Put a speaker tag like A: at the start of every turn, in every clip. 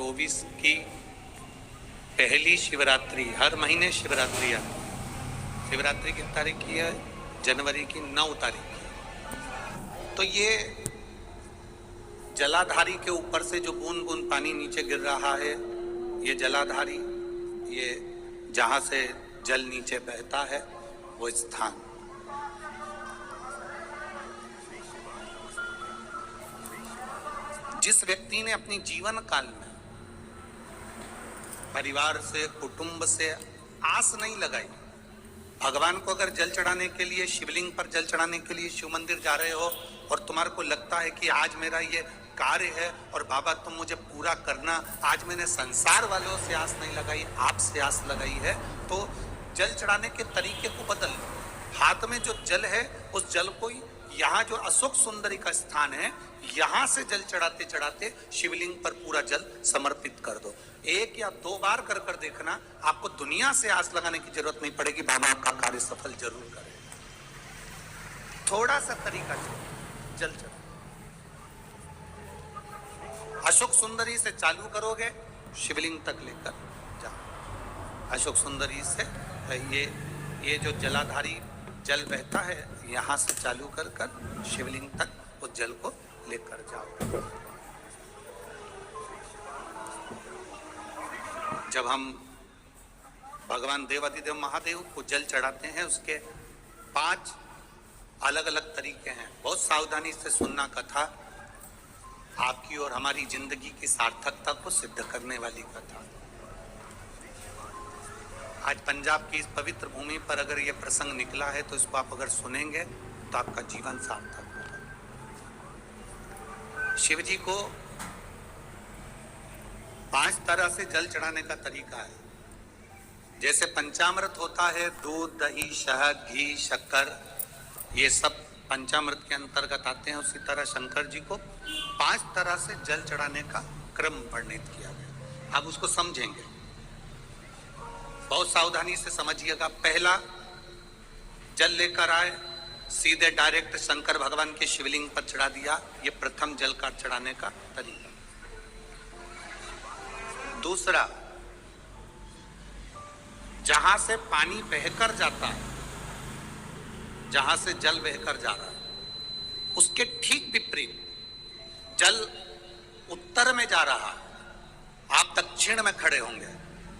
A: 2024 की पहली शिवरात्रि, हर महीने शिवरात्रि आती है। शिवरात्रि की तारीख की है जनवरी की 9 तारीख की। तो ये जलाधारी के ऊपर से जो बूंद बूंद पानी नीचे गिर रहा है, ये जलाधारी, ये जहां से जल नीचे बहता है वो स्थान, जिस व्यक्ति ने अपनी जीवन काल में परिवार से, कुटुंब से आस नहीं लगाई, भगवान को अगर जल चढ़ाने के लिए, शिवलिंग पर जल चढ़ाने के लिए शिव मंदिर जा रहे हो और तुम्हारे को लगता है कि आज मेरा ये कार्य है और बाबा तुम मुझे पूरा करना, आज मैंने संसार वालों से आस नहीं लगाई, आपसे आस लगाई है, तो जल चढ़ाने के तरीके को बदल लो। हाथ में जो जल है उस जल को, यहाँ जो अशोक सुंदरी का स्थान है, यहां से जल चढ़ाते चढ़ाते शिवलिंग पर पूरा जल समर्पित कर दो। 1 या 2 बार कर कर देखना, आपको दुनिया से आस लगाने की जरूरत नहीं पड़ेगी, बाबा आपका कार्य सफल जरूर करे। थोड़ा सा तरीका जल चढ़ा, अशोक सुंदरी से चालू करोगे, शिवलिंग तक लेकर जाओ। अशोक सुंदरी से ये जो जलाधारी जल बहता है, यहां से चालू कर कर शिवलिंग तक उस जल को लेकर जाओ। जब हम भगवान देवाधिदेव महादेव को जल चढ़ाते हैं, उसके 5 अलग अलग तरीके हैं। बहुत सावधानी से सुनना कथा, आपकी और हमारी जिंदगी की सार्थकता को सिद्ध करने वाली कथा। आज पंजाब की इस पवित्र भूमि पर अगर यह प्रसंग निकला है तो इसको आप अगर सुनेंगे तो आपका जीवन सार्थक होगा। शिव जी को 5 तरह से जल चढ़ाने का तरीका है। जैसे पंचामृत होता है, दूध, दही, शहद, घी, शक्कर, ये सब पंचामृत के अंतर्गत आते हैं, उसी तरह शंकर जी को 5 तरह से जल चढ़ाने का क्रम वर्णित किया गया। आप उसको समझेंगे, बहुत सावधानी से समझिएगा। पहला, जल लेकर आए, सीधे डायरेक्ट शंकर भगवान के शिवलिंग पर चढ़ा दिया, ये प्रथम जल का चढ़ाने का तरीका। दूसरा, जहां से पानी बहकर जाता है, जहां से जल बहकर जा रहा है, उसके ठीक विपरीत जल उत्तर में जा रहा है, आप दक्षिण में खड़े होंगे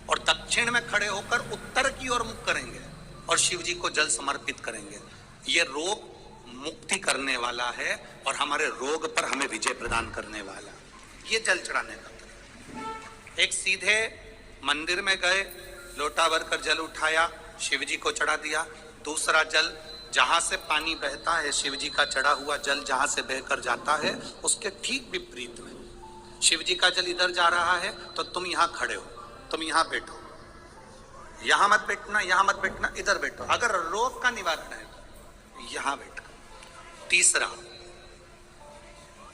A: और दक्षिण में खड़े होकर उत्तर की ओर मुख करेंगे और शिव जी को जल समर्पित करेंगे। ये रोग मुक्ति करने वाला है और हमारे रोग पर हमें विजय प्रदान करने वाला, ये जल चढ़ाने का तरीका। एक, सीधे मंदिर में गए, लोटा भरकर जल उठाया, शिव जी को चढ़ा दिया। दूसरा, जल जहां से पानी बहता है, शिव जी का चढ़ा हुआ जल जहां से बहकर जाता है, उसके ठीक विपरीत में शिव जी का जल इधर जा रहा है तो तुम यहां खड़े हो, तुम यहां बैठो, यहां मत बैठना, यहां मत बैठना, इधर बैठो। अगर रोग का निवारण है तो यहां बैठो। तीसरा,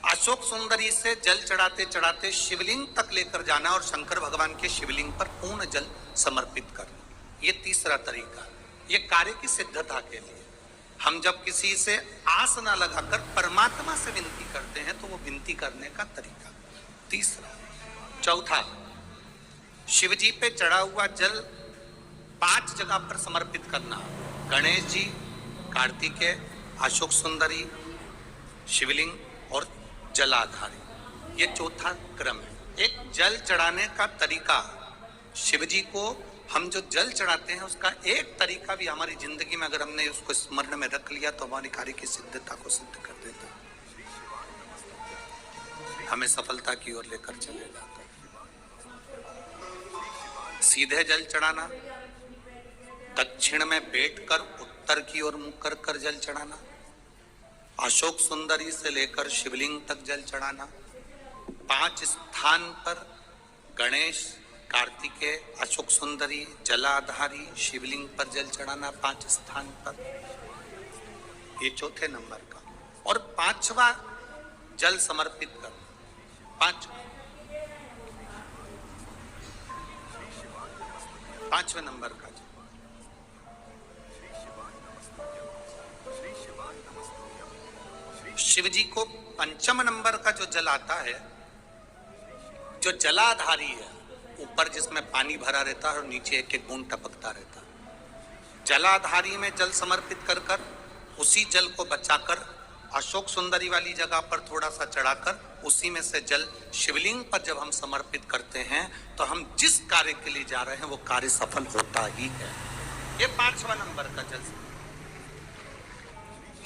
A: अशोक सुंदरी से जल चढ़ाते चढ़ाते शिवलिंग तक लेकर जाना और शंकर भगवान के शिवलिंग पर पूर्ण जल समर्पित करना, ये तीसरा तरीका। ये कार्य की सिद्धता के लिए, हम जब किसी से आस ना लगाकर परमात्मा से विनती करते हैं तो वो विनती करने का तरीका तीसरा। चौथा, शिव जी पे चढ़ा हुआ जल 5 जगह पर समर्पित करना, गणेश जी, कार्तिकेय, अशोक सुंदरी, शिवलिंग और जलाधारी, ये चौथा क्रम है। एक जल चढ़ाने का तरीका, शिव जी को हम जो जल चढ़ाते हैं उसका एक तरीका भी हमारी जिंदगी में अगर हमने उसको स्मरण में रख लिया तो हमारी कार्य की सिद्धता को सिद्ध कर देता, हमें सफलता की ओर लेकर चलेगा। सीधे जल चढ़ाना, दक्षिण में बैठकर उत्तर की ओर मुख कर कर जल चढ़ाना, अशोक सुंदरी से लेकर शिवलिंग तक जल चढ़ाना, 5 स्थान पर गणेश, कार्तिकेय, अशोक सुंदरी, जलाधारी, शिवलिंग पर जल चढ़ाना 5 स्थान पर, ये चौथे नंबर का। और 5वां जल समर्पित करना, 5वें नंबर का जल। शिव जी को 5म नंबर का जो जल आता है, जो जलाधारी है, ऊपर जिसमें पानी भरा रहता है और नीचे एक एक बूंद टपकता रहता है, जलाधारी में जल समर्पित कर कर उसी जल को बचाकर अशोक सुंदरी वाली जगह पर थोड़ा सा चढ़ाकर उसी में से जल शिवलिंग पर जब हम समर्पित करते हैं तो हम जिस कार्य के लिए जा रहे हैं वो कार्य सफल होता ही है। ये 5वां नंबर का जल।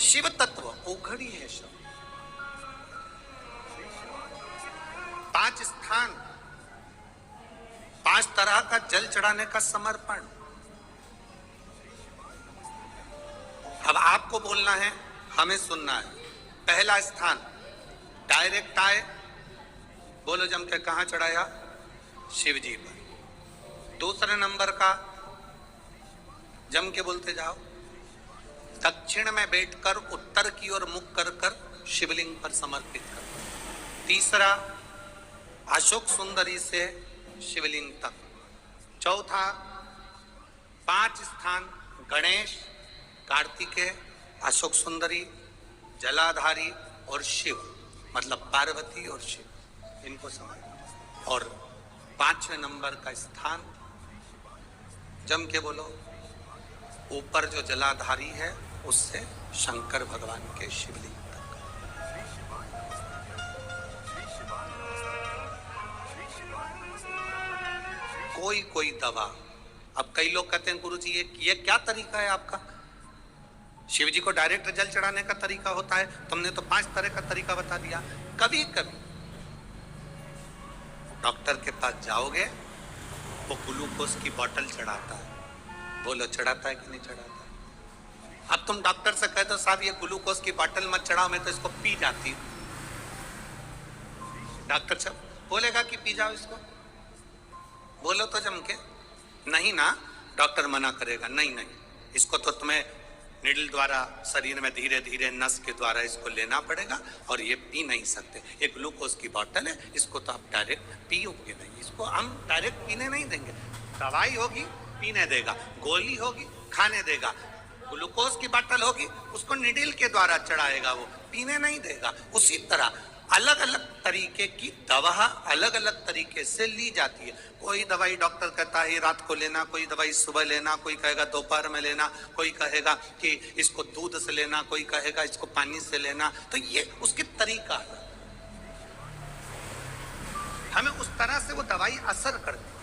A: शिव तत्व ओघड़ी है शब्द। 5 स्थान, 5 तरह का जल चढ़ाने का समर्पण। अब आपको बोलना है, हमें सुनना है। पहला स्थान डायरेक्ट आए, बोलो जम के, कहां चढ़ाया? शिव जी पर। दूसरे नंबर का जम के बोलते जाओ, दक्षिण में बैठकर उत्तर की ओर मुख कर कर शिवलिंग पर समर्पित कर। तीसरा अशोक सुंदरी से शिवलिंग तक। चौथा 5 स्थान गणेश, कार्तिकेय, अशोक सुंदरी, जलाधारी और शिव, मतलब पार्वती और शिव, इनको समर्पित। और 5वें नंबर का स्थान जम के बोलो, ऊपर जो जलाधारी है उससे शंकर भगवान के शिवलिंग तक। कोई दवा। अब कई लोग कहते हैं गुरुजी ये क्या तरीका है आपका? शिव जी को डायरेक्ट जल चढ़ाने का तरीका होता है, तुमने तो 5 तरह का तरीका बता दिया। कभी कभी डॉक्टर के पास जाओगे, वो ग्लूकोज की बोतल चढ़ाता है, बोलो चढ़ाता है कि नहीं चढ़ाता है? अब तुम डॉक्टर से कह दो साहब ये ग्लूकोज की बोतल मत चढ़ाओ, मैं तो इसको पी जाती हूं। डॉक्टर साहब बोलेगा कि पी जाओ इसको, बोलो तो जम के, नहीं ना, डॉक्टर मना करेगा, नहीं, इसको तो तुम्हें निडल द्वारा शरीर में धीरे धीरे नस के द्वारा इसको लेना पड़ेगा और ये पी नहीं सकते। ये ग्लूकोज की बोतल है, इसको तो आप डायरेक्ट पियोगे नहीं, इसको हम डायरेक्ट पीने नहीं देंगे। दवाई होगी पीने देगा, गोली होगी खाने देगा, ग्लूकोज की बोतल होगी उसको निडल के द्वारा चढ़ाएगा, वो पीने नहीं देगा। उसी तरह अलग अलग तरीके की दवा अलग अलग तरीके से ली जाती है। कोई दवाई डॉक्टर कहता है रात को लेना, कोई दवाई सुबह लेना, कोई कहेगा दोपहर में लेना, कोई कहेगा कि इसको दूध से लेना, कोई कहेगा इसको पानी से लेना। तो ये उसकी तरीका है, हमें उस तरह से वो दवाई असर करती है।